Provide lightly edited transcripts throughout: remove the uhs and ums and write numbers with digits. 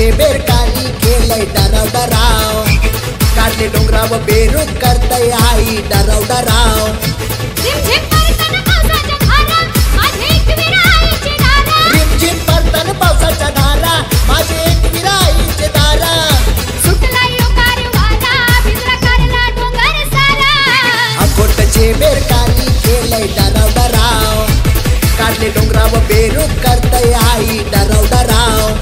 गोट्याचे बेरकानी केलंय डराव डराव, काढले डोंगराव बेरूक करतय आई डराव डराव. रिमझिम पडताना पावसाच्या धारा, माझे एकवीर आईचे दारा. रिमझिम पडताना पावसाच्या धारा, माझे एकवीर आईचे दारा. सुटला योकार वारा, भिजला कारला डोंगर सारा. गोट्याचे बेरकानी केलंय डराव डराव, काढले डोंगराव बेरूक करतय आई डराव डराव.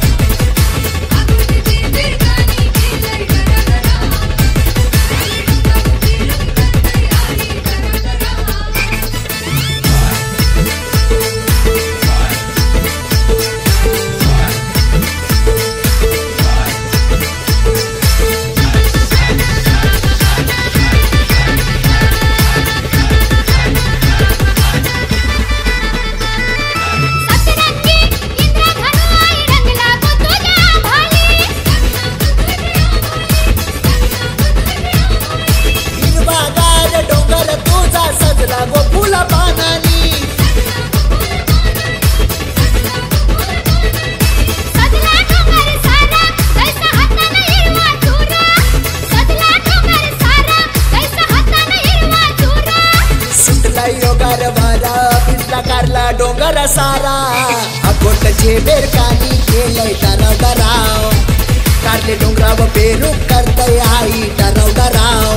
कारला डोंगर सारा, गोट्याचे बेरकानी केलंय डराव डराव, काढले डोंगराव बेरूक करतय आई डराव डराव.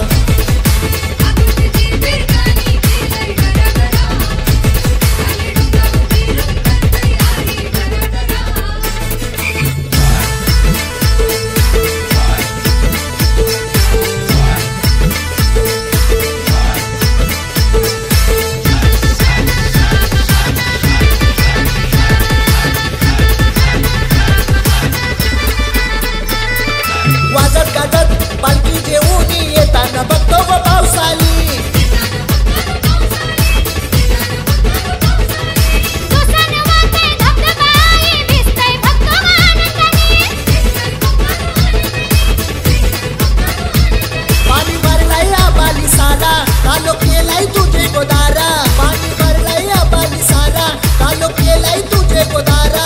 पालखी जेवून येताना बघतो व पावसाली, पाणी भरलाय आबाली सारा, कालो केलाय तुझे गोदारा. पाणी भरलाय आबाली सारा, कालो केलाय तुझे गोदारा.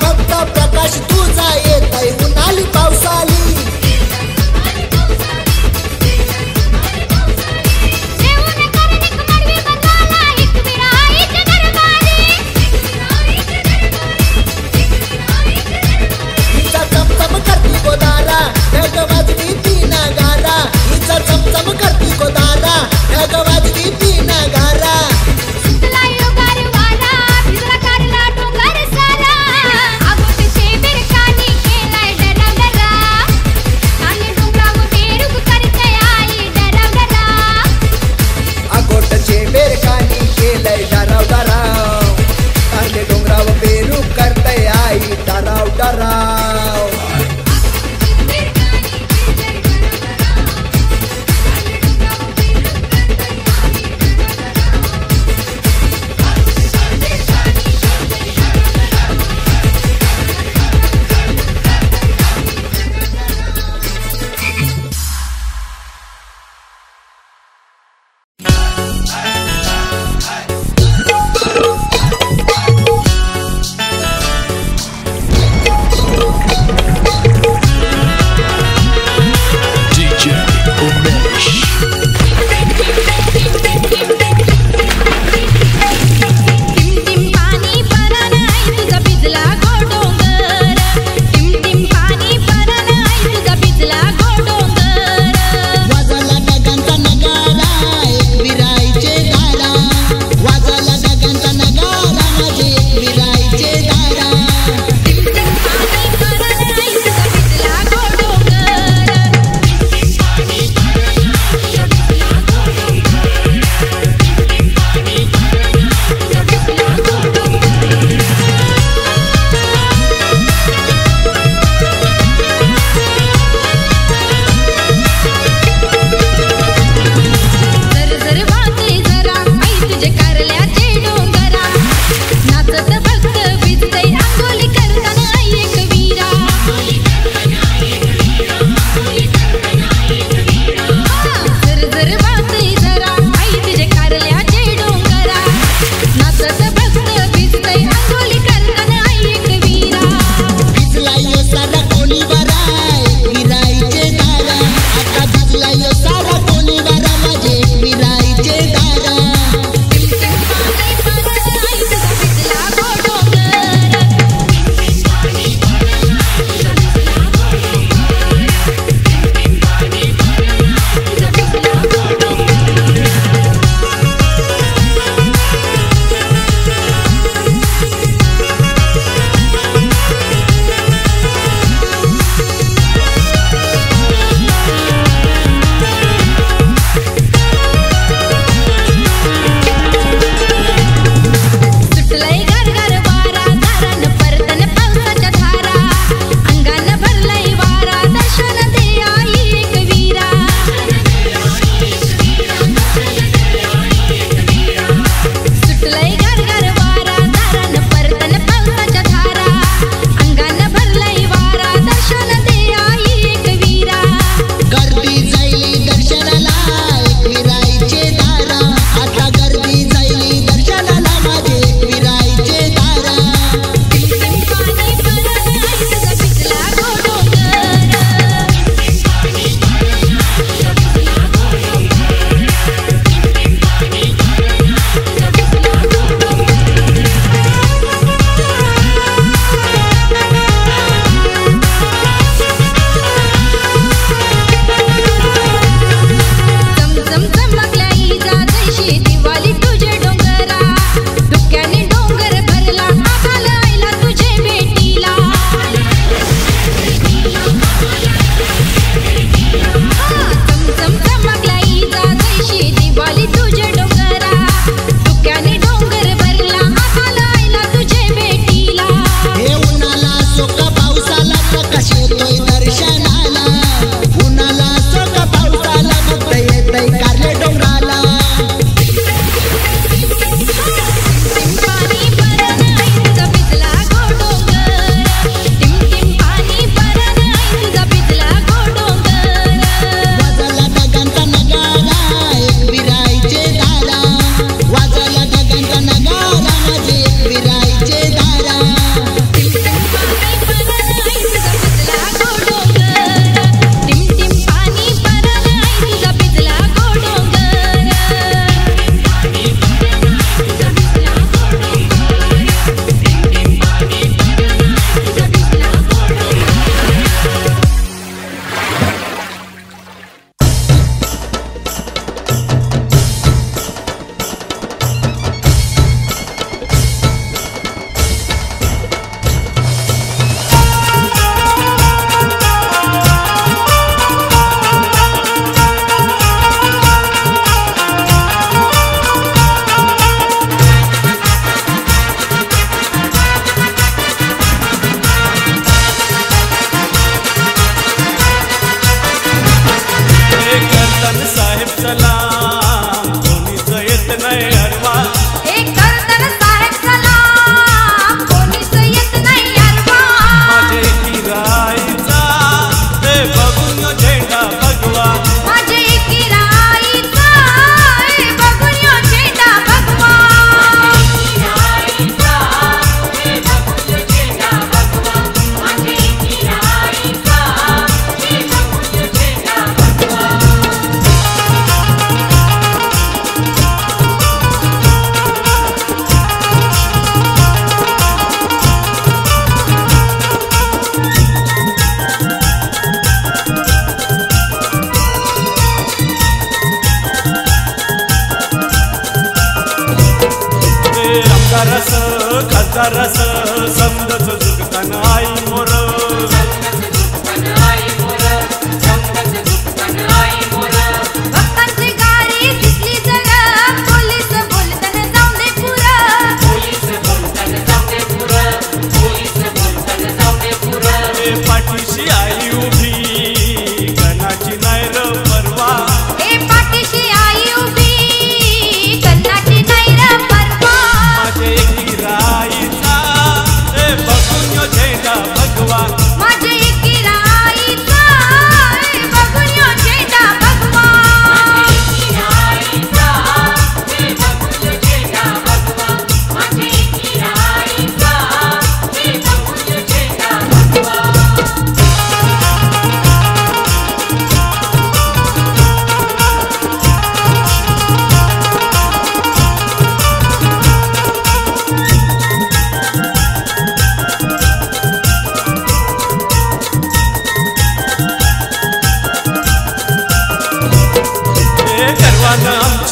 भक्त प्रकाश तुझा येतय उन्हाळी पावसाली. हिचा चमचम करती गोदारा, ढग वाजली ती नगारा. हिचा चमचम करती गोदारा, ढग वाजली ती नगारा. डोंगर सारा, गोट्याचे बेरकानी केलंय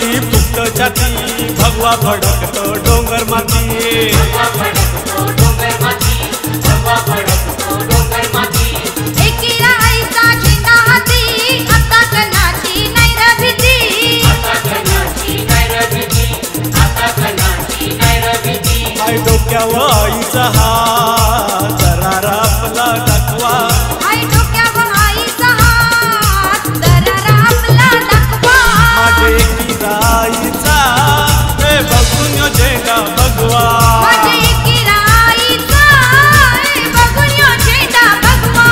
माती फुक्त छाती भगवा फडकतो डोंगर माती एकीला आईचा झेंडा हाती आता कणाची नाही रे भीती आई डोक्यावर आईचा हात दरारा आपला दाखवा आई डोक्यावर आईचा हात दरारा आपला दाखवा माझे एकीला आईचा हे बघून यो झेंडा भगवा माझे एकीला आईचा बघून यो झेंडा भगवा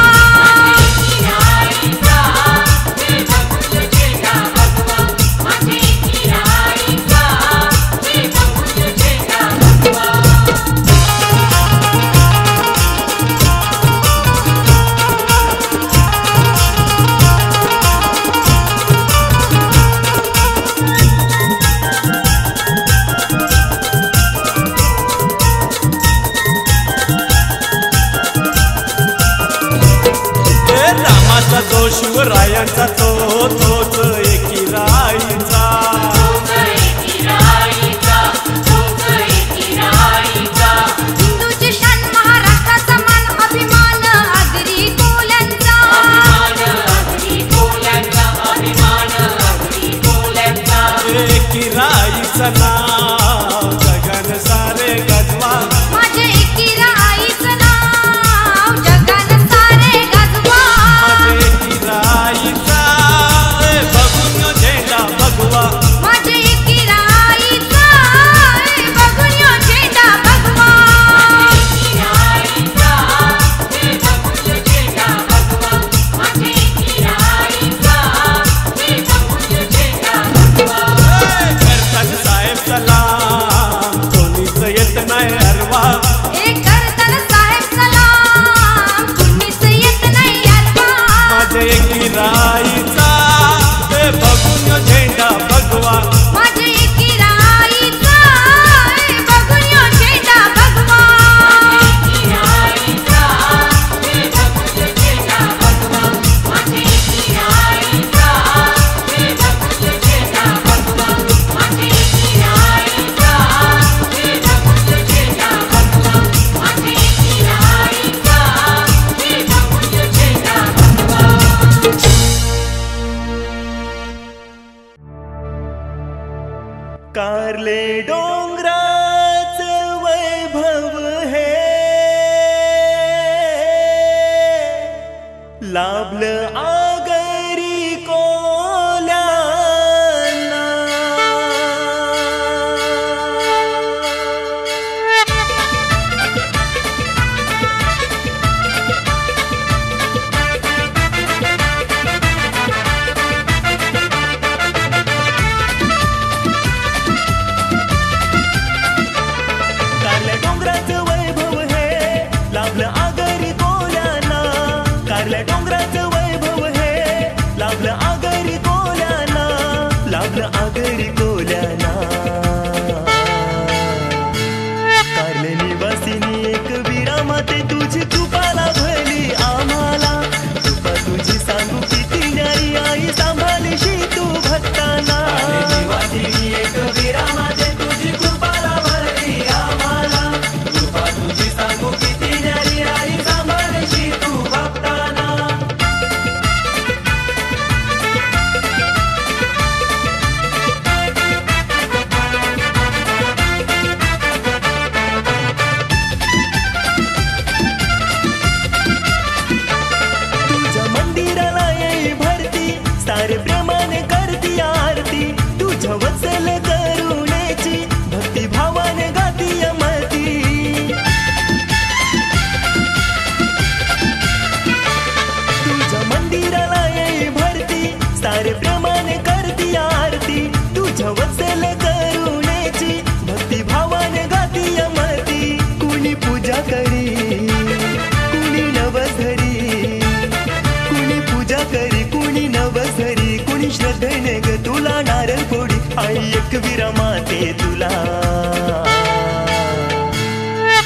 रामाचा तो शिवरायांचा तोच एकीला आईचा हिंदूची शान महाराष्ट्राचा मान अभिमान आगरी कोल्यांचा एकीला आईचं नाव जगन सारे गजवा माझे एकीला आईचं नाव जगान सारे गाजवा माझे एकीला आईचा हे बघून यो झेंडा भगवा माझे एकीला आईचा बघून यो झेंडा भगवा करतात साहेब सलाम कोणीच येत नाही हरवा एक करताना साहेब सलाम कुणीच येत नाही यारवा माझे एकीला आईचा हे बघून यो झेंडा भगवा माझे एकीला आईचा बघून यो झेंडा भगवा कारले डोंगराचे वैभव हे लाभलं आगरी कोल्यांना कारल्या डोंगराचं वैभव हे लाभलं आगरी कोल्यांना कारल्या डोंगराचं वैभव हे लाभलं आगरी कोल्यांना लाभलं आगरी कोल्यांना कारले निवासिनी एक विरामाते तुझी कृपा लाभली आम्हाला कृपा तुझी सांगू किती न्यारी आई सांभाळीशी तू भक्तांना निवासिनी एक विरामाते तुझी कृपा लाभली आम्हाला कृपा तुझी सांगू किती न्यारी आई सांभाळीशी तू भक्तांना तुझ्या मंदिराला येई भरती सारे प्रेमाने करती आरती तुझ्या वत्सल करुणेची भक्ती भावाने गाती अमरती तुझ्या मंदिराला येई भरती सारे प्रेमाने करती आरती तुझ्या वत्सल करुणेची भक्ती भावाने गाती अमरती कुणी पूजा करी कुणी नवधरी कुणी पूजा करी कुणी नवधरी कुणी श्रद्धेने ग तुला नारळ फोडी आई एक विरामाते तुला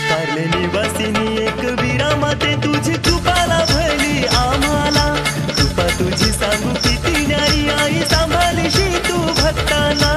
कारले निवासिनी एक विरामाते तुझी कृपा लाभली आम्हाला कृपा तुझी सांगू किती न्यारी आई सांभाळीशी तू भक्तांना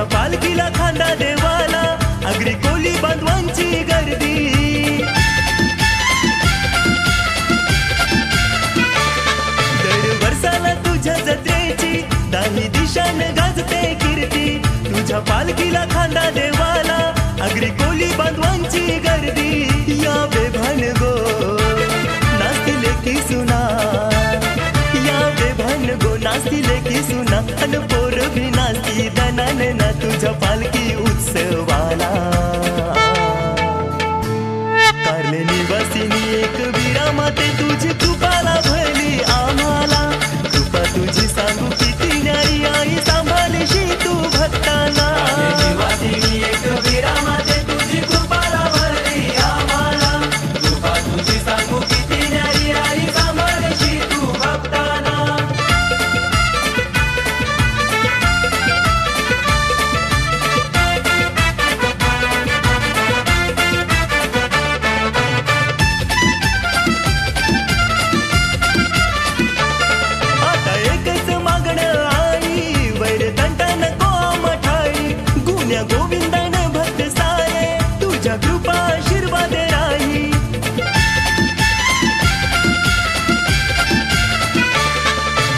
तुझ्या पालखीला खांदा देवाला आगरी कोली बांधवांची गर्दी दर वर्षाला तुझ्या जत्रेची दाही दिशानं गाजते कीर्ती तुझ्या पालखीला खांदा देवाला आगरी कोली बांधवांची गर्दी या बेभान गो नाचले की सुना या बेभान गो नाचले की सुना अन पोर भी नाचती दनाने ना तुझ्या पालखी उत्सवाला कारले निवासिनी एक विरामाते तुझी कृपा लाभली आम्हाला कृपा तुझी सांगू किती न्यारी आई सांभाळशी तू भक्तांना निवासिनी एक विरामाते तुझी कृपा लाभली आम्हाला कृपा तुझी सांगू किती न्यारी आई सांभाळशी तू भक्तांना गोविंदन भक्त सारे तुझ्या कृपा आशीर्वाद राही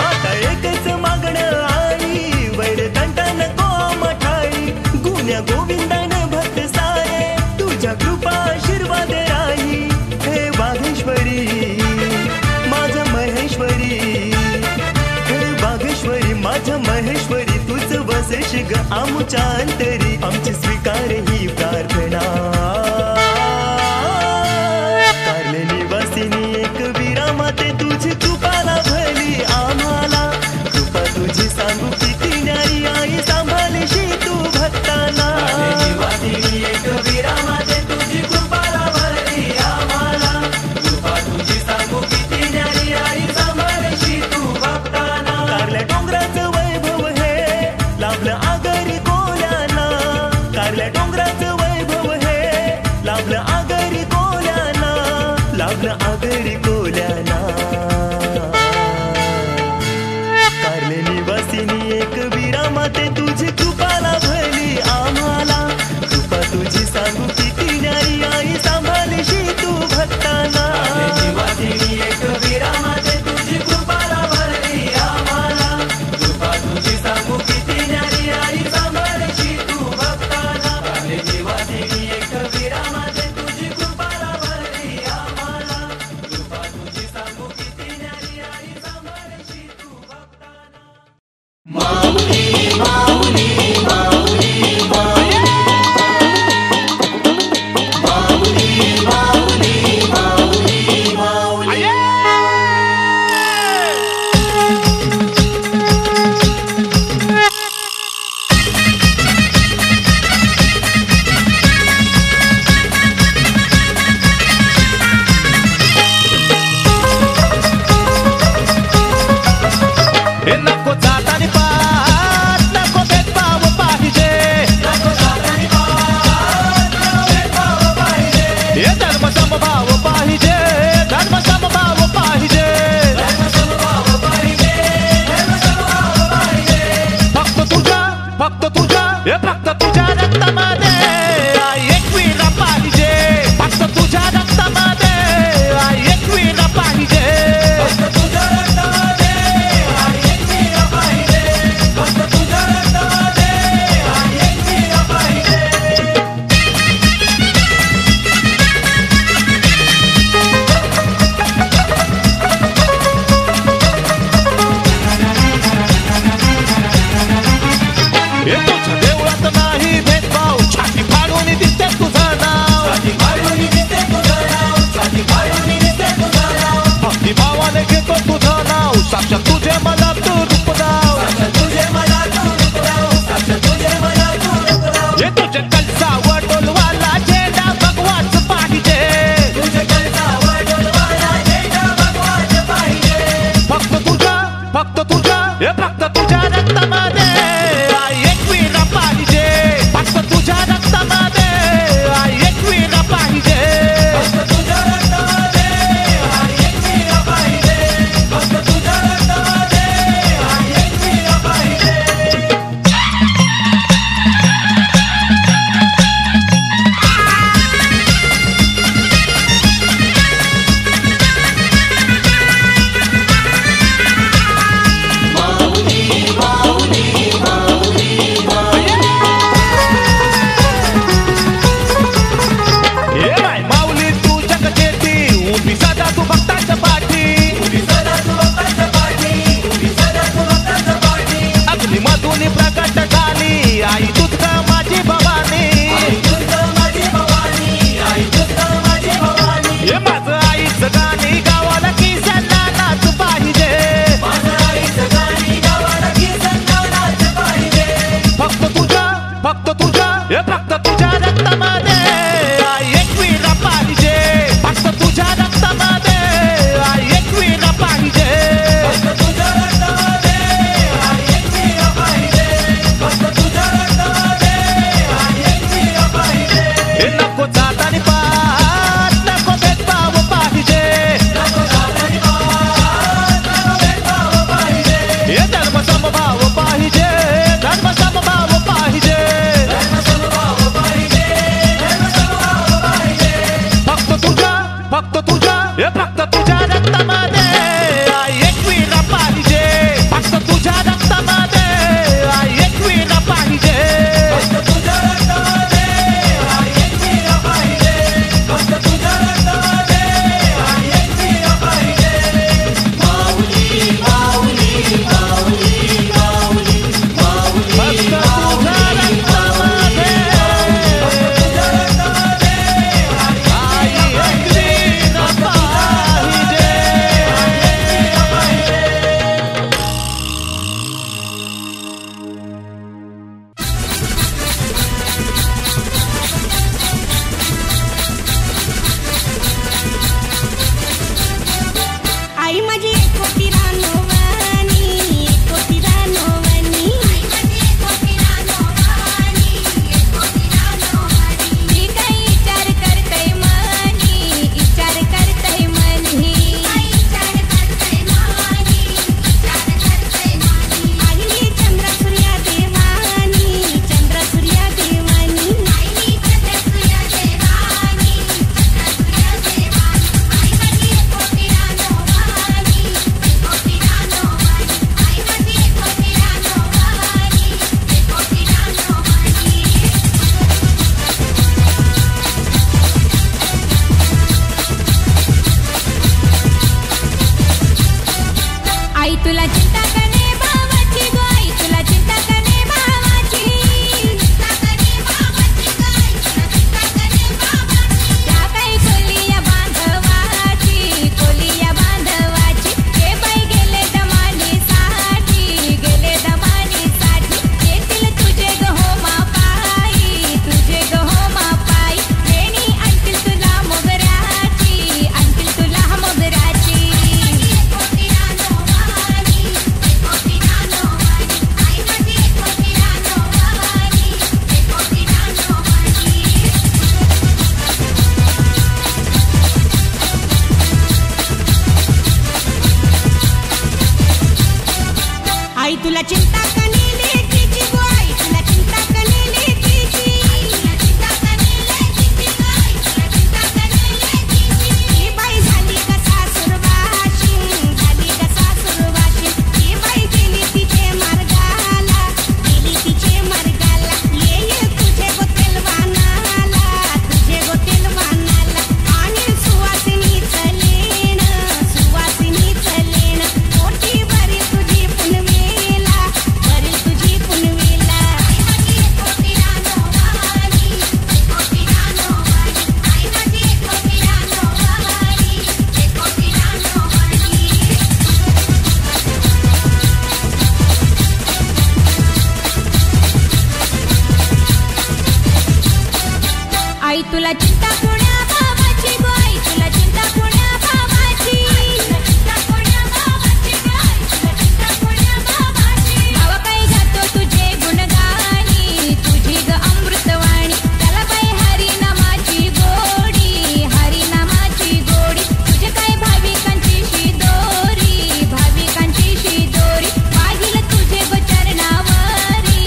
आता एकच मागणं आई वैरतंटन को मठाई गुन्या गोविंदन भक्त सारे तुझ्या कृपा आशीर्वाद राही हे वाघेश्वरी माझ्या महेश्वरी हे वाघेश्वरी माझ्या महेश्वरी तुझ बसेश ग आमच्या अंतरी आमची स्वीकार ही प्रार्थना कारले निवासिनी एक विरामाते तुझी कृपा लाभली आम्हाला कृपा तुझी सांगू किती न्यारी आई सांभाळशी तू भक्तांना निवासिनी एक विरामाते तुझी कृपा लाभली आम्हाला कृपा तुझी सांगू किती न्यारी आई सांभाळशी तू भक्तांना कारल्या डोंगराचं वैभव हे लाभलं आगरी कोल्याना कारल्या डोंगराचं वैभव हे लाभलं आगरी कोल्याना लाभलं आगरी कोल्याना कारले निवासिनी एक विरामाते तुझी कृपा लाभली आम्हाला कृपा तुझी सांगू किती न्यारी आई सांभाळशी तू भक्तांना निवासिनी एक विरामाते तुझी कृपा लाभली आम्हाला कृपा तुझी सांगू किती न्यारी आई सांभाळशी तू भक्तांना निवासिनी एक विरामाते तुझी कृपा लाभली आम्हाला कृपा तुझी सांगू किती न्यारी आई सांभाळशी तू भक्तांना हे नको जातानी पार नको भेदभाव पाहिजे नको जातानी पार नको भेदभाव पाहिजे हे धर्म समभाव पाहिजे धर्म समभाव पाहिजे धर्म समभाव पाहिजे धर्म समभाव पाहिजे फक्त तुझ्या हे फक्त तुझ्या रक्तामध्ये आई एकविरा पाहिजे फक्त तुझ्या रक्तामध्ये आई एकविरा पाहिजे फक्त तुझ्या रक्तामध्ये हे तुझ्या देवळात नाही भेदभाव छाती फाडून दिसते तुझं नाव छाती फाडून दिसते तुझं नाव छाती फाडून दिसते तुझं नाव भक्तिभावाने घेतो तुझं नाव साक्षात तुझे मला तू रूप दाव साक्षात तुझे मला तू रूप दाव साक्षात तुझे मला तू रूप दाव हे तुझे कलसावर डोलवाला झेंडा भगवाच पाहिजे तुझे कलसावर डोलवाला झेंडा भगवाच पाहिजे फक्त तुझ्या हे फक्त तुझ्या रक्तामध्ये आई एकविरा पाहिजे फक्त तुझ्या रक्तामध्ये आई एकविरा पाहिजे फक्त तुझ्या रक्तामध्ये आई एकविरा पाहिजे फक्त तुझ्या रक्तामध्ये आई एकविरा पाहिजे तुला चिंता करणे भावाची गो आई तुला चिंता करणे भावाची चिंता करणे भावाची गो आई तुला चिंता करणे भावाची त्या काही कोलिया बांधवाची हे बाई गेले दमानीसाठी येतील तुझे गहो मापाई वेणी आणतील तुला मोगऱ्याची आई तुला चिंता करणे लेकीची गो आई तुला चिंता करणे लेकीची चिंता करणे लेकीची गो आई तुला चिंता करणे लेकीची ही बाई झाली का सासूरवाशी ही बाई गेली तिचे मार्गाला ये तुझे गोतेलवानाला आणि सुवासिनीचं लेण मोठी भरी तुझी पुनवेला आई तुला चिंता कोण्या भावाची गो आई तुला चिंता कोण्या भावाची भाव काही गातो तुझे गुणगानी तुझी ग अमृतवाणी त्याला बाई हरिनामाची गोडी तुझे काय भाविकांची शिदोरी पाहिलं तुझे गो चरणावरी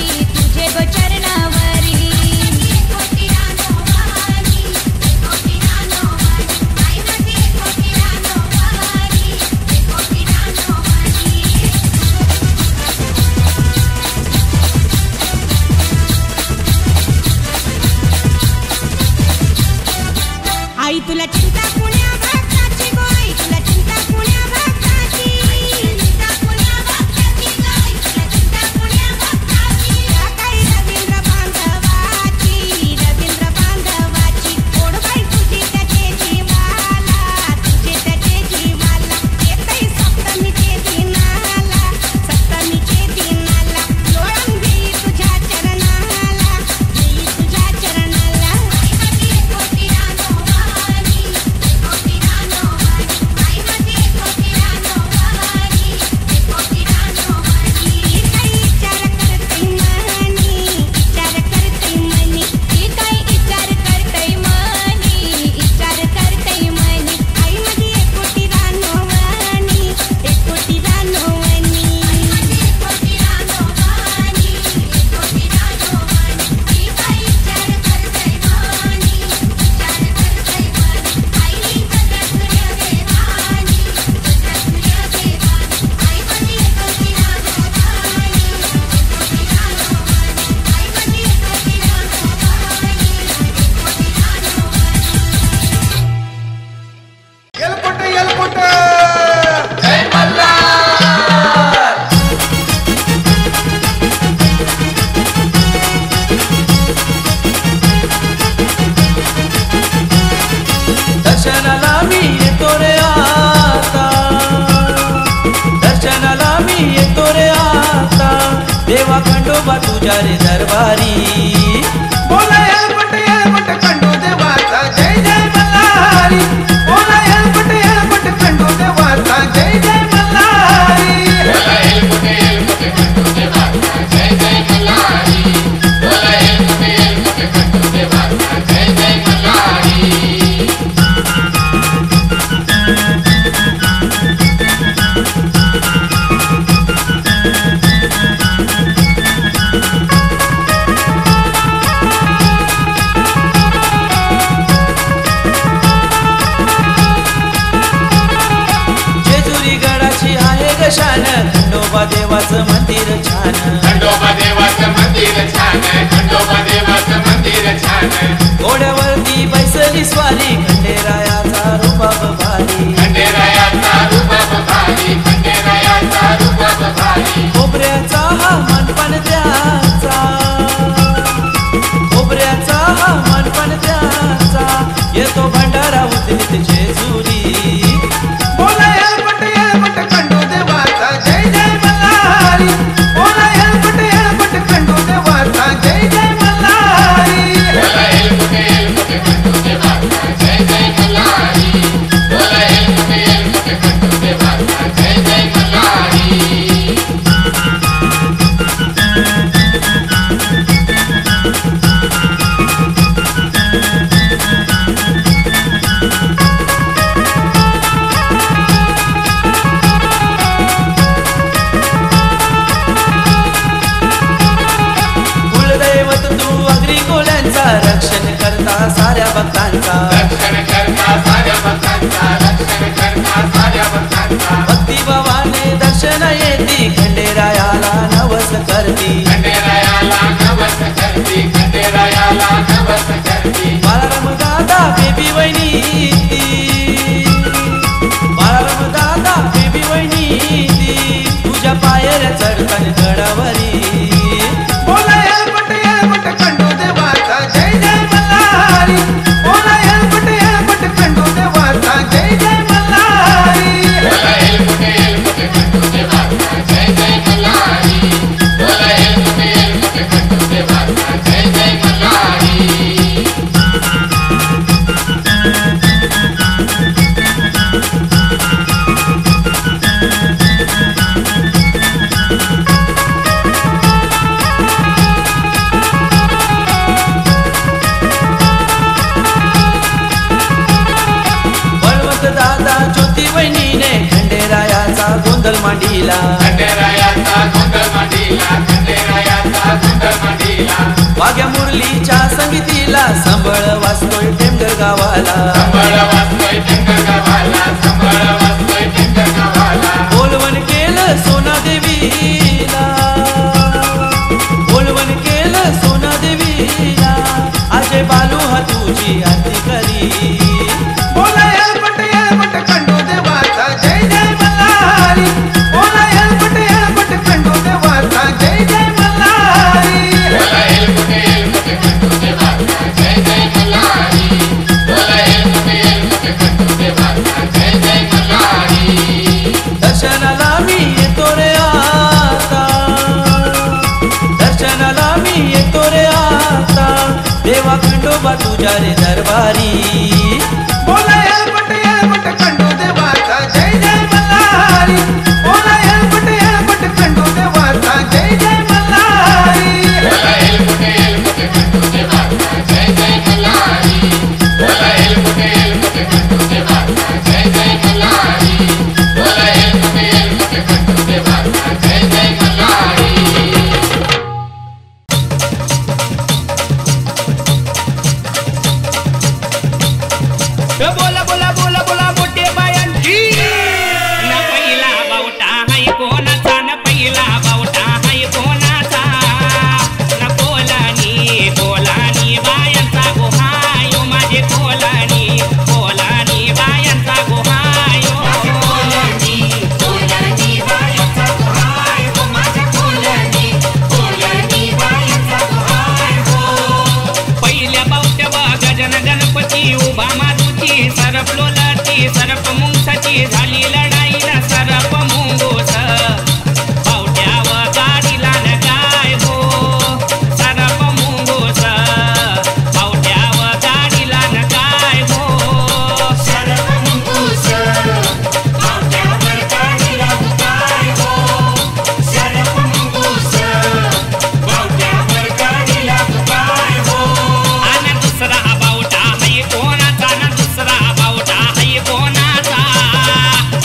आई तुला चिंता कोण्या भक्ताची गो आई तुला चिंता कोण्या भक्ताची काही रवींद्र बांधवाची ओढ बाई तुझी त्याचे जीवाला येतही सप्तमीचे दिनाला लोळण घेई तुझ्या चरणाला देवा खंडोबा तुझ्या रे दरबारी बोला येळपट खंडू देवाचा जय जय मल्हारी बोला येळपट खंडू देवाचा जय जय मल्हारी बोला येळपट खंडू देवाचा जय जय मल्हारी बोला येळपट खंडू देवाचा जय जय मल्हारी शान खंडोबा देवाचं मंदिर छान खंडोबा देवाचं मंदिर छान खंडोबा देवाचं मंदिर छान घोड्यावरती बैसली स्वारी खंडेरायाचा रूपाब भारी खंडेरायाचा रूपाब भारी खंडेरायाचा रूप गोल्यांचा रक्षण करता साऱ्या भक्तांचा भक्तिभावाने दर्शन येती खंडेरायाला नवस करती बाळाराम दादा बेबी वहिनी बाळाराम दादा बेबी वहिनी तुझ्या पायर चढतन गडावरी बोला येळपट खंडू देवाचा जय जय मल्हारी बोला येळपट खंडू देवाचा जय जय मल्हारी बळवंत दादा ज्योती वहिनीने खंडेरायाचा गोंधळ मांडीला वाघ्या मुरलीच्या संगीतीला संबळ वाजतोय टेमघर गावाला बोलवण केलं सोना देवीला बोलवण केलं सोना देवीला अजय बालू हा तुझी आरती करी बोला येळपट खंडू देवाचा जय जय मल्हारी बोला येळपट खंडू देवाचा जय जय मल्हारी दर्शनाला मी येतो रे आता दर्शनाला मी येतो रे आता देवा खंडोबा तुझ्या रे दरबारी बोला येळपट खंडू देवाचा जय जय मल्हारी बोला येळपट खंडू देवाचा जय जय मल्हारी बोला बोला बोला बोला मोठे बायांची न पहिला बावटा हाय कोणाचा न पहिला बावटा हाय कोणाचा न कोलानी कोलानी बायांचा गोहायो माझे कोलानी कोलानी बायांचा गोहायो पहिल्या बावट्या गजन गणपती उभा मारुती सरप लोलाची सरप मुंगसाची झाली लढाई न सरप मुंगोस बावट्याव गाडीला न काय हो सरप मुंगोस बावट्याव गाडीला न काय हो सरप मुंगोस बावट्यावर गाडीला न काय हो सरप मुंगोस बावट्यावर गाडीला न काय हो आणि दुसरा बावटा हाय कोणाचा न दुसरा बावटा हाय कोणाचा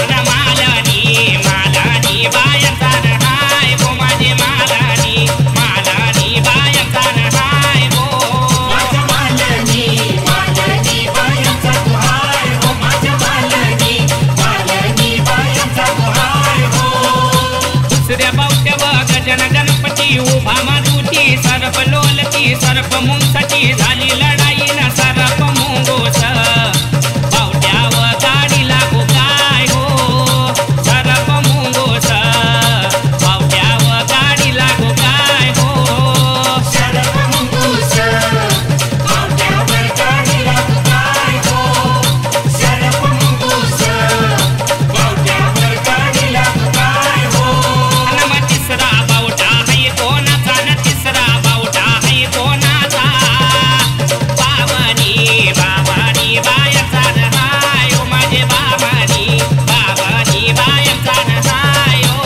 न मालानी मालानी बायांचा न हाय हो माझे मालानी मालानी बायांचा न हाय हो माझ्या मालानी मालानी बायांचा तो हाय हो माझ्या मालानी मालानी बायांचा तो हाय हो दुसऱ्या बावट्यावर गजन गणपती उभा मारुती सरप लोलती सरप मुंगसाची झाली लढाई न सरप मुंगोस बावट्याव गाडी लागू काय हो सरप मुंगोस बावट्याव गाडी लागू काय हो सरप मुंगोस बावट्यावर गाडी लागू काय हो सरप मुंगोस बावट्यावर गाडी लागू काय हो आणि मग तिसरा बावटा हाय कोणाचा न तिसरा बावटा हाय कोणाचा बाबानी बाबानी बायांचा न हाय हो माझे बाबानी बाबानी बायांचा न हाय हो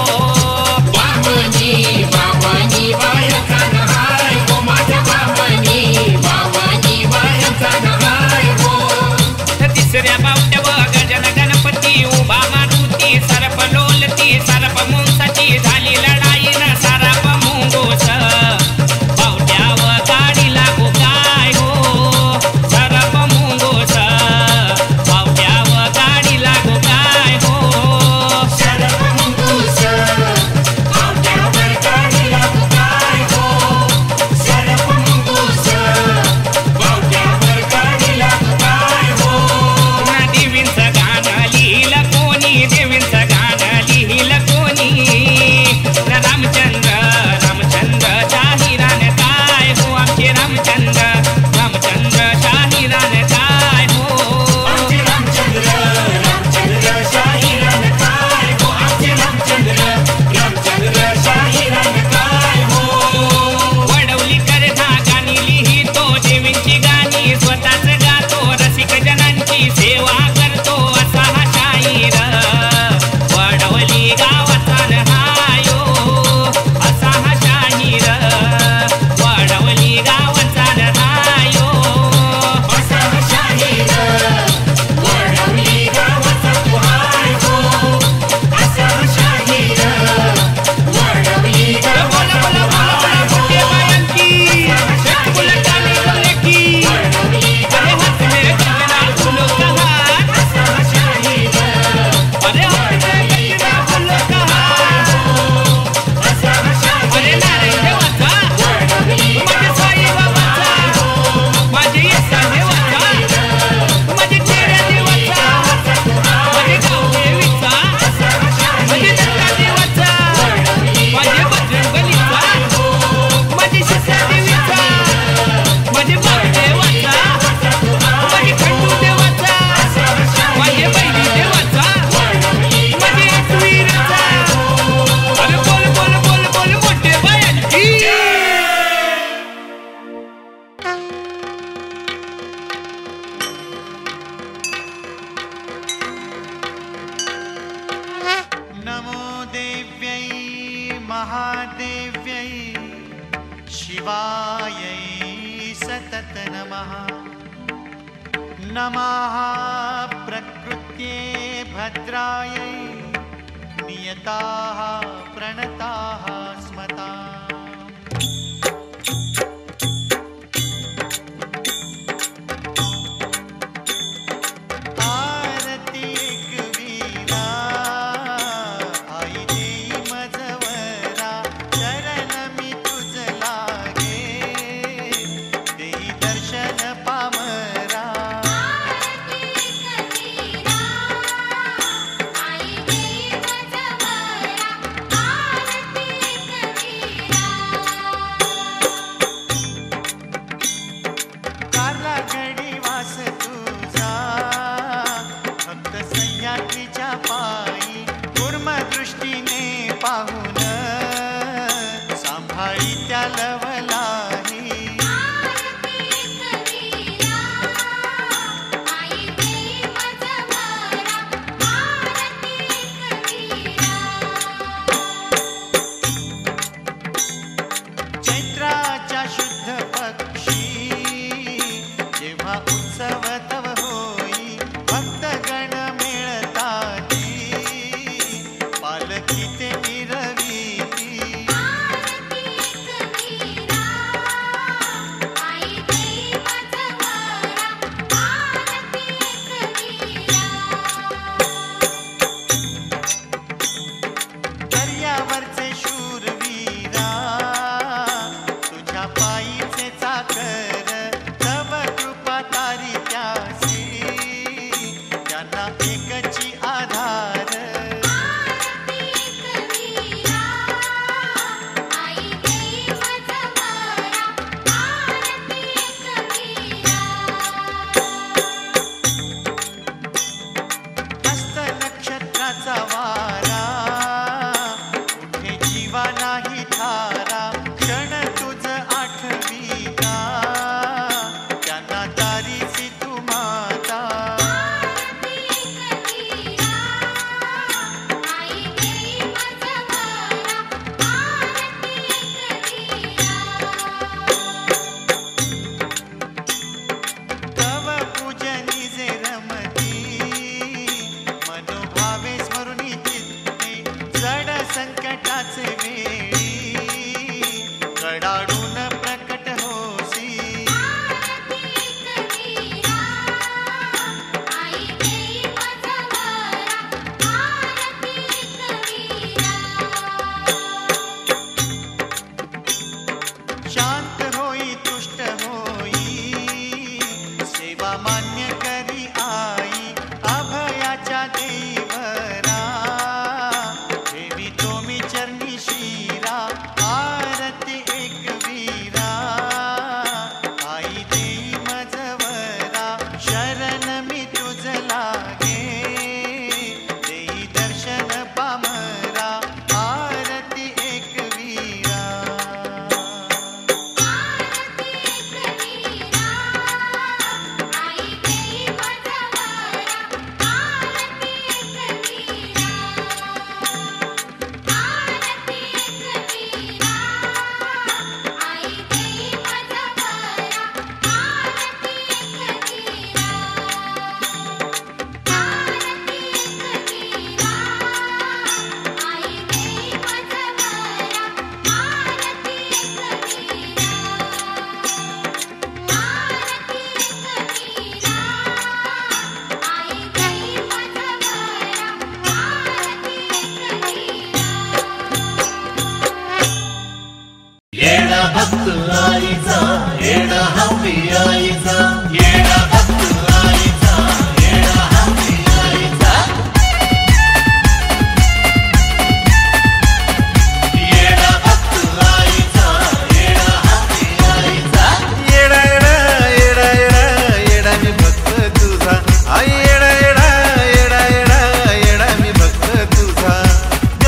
बाबानी बाबानी बायांचा न हाय हो माझ्या बाबानी बाबानी बायांचा न हाय हो तिसऱ्या बावट्यावर गजन गणपती उभा मारुती सरप लोलती सरप मुंगसाची झाली लढाई न सरप मुंगोस बावट्याव गाडी लागू काय महादेव्यै शिवायै सतत नमः। नमः प्रकृत्यै भद्रायै नियताः प्रणताः स्मताम्।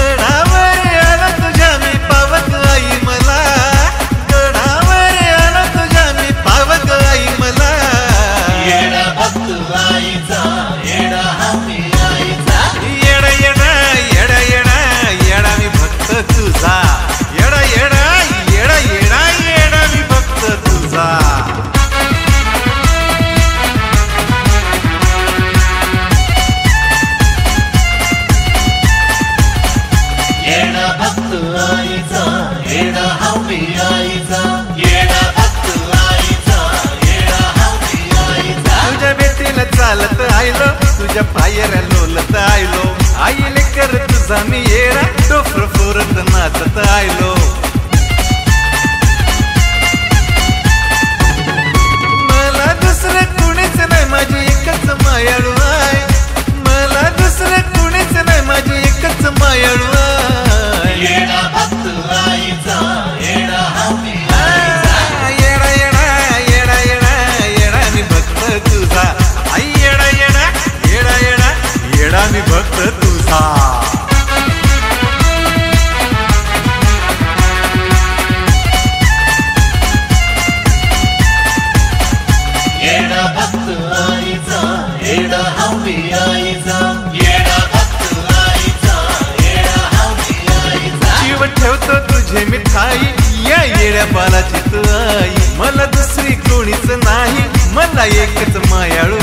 गडावर आला तुझ्या मी पावत आई मला, गडा तुझ्या पायऱ्या लोलत आयलो आईले कर तुझा मी येडा डोफर फोरत नाचत आयलो मला दुसरं कुणीच नाही माझी एकच मायाळू आहे मला दुसरं कुणीच नाही माझी एकच मायाळू आहे येडा भक्त आईचा येडा हमी येडा येडा येडा येडा येडा मी भक्त तुझा आई येडा येडा येडा येडा येडा मी भक्त तुझा येडा भक्त आईचा येडा हमी आईचा येडा भक्त आईचा येडा हमी आईचा जीव ठेवतो तुझे मिठाई या येड्या बालाची तू आई मला दुसरी कोणीच नाही मला एकच मायाळू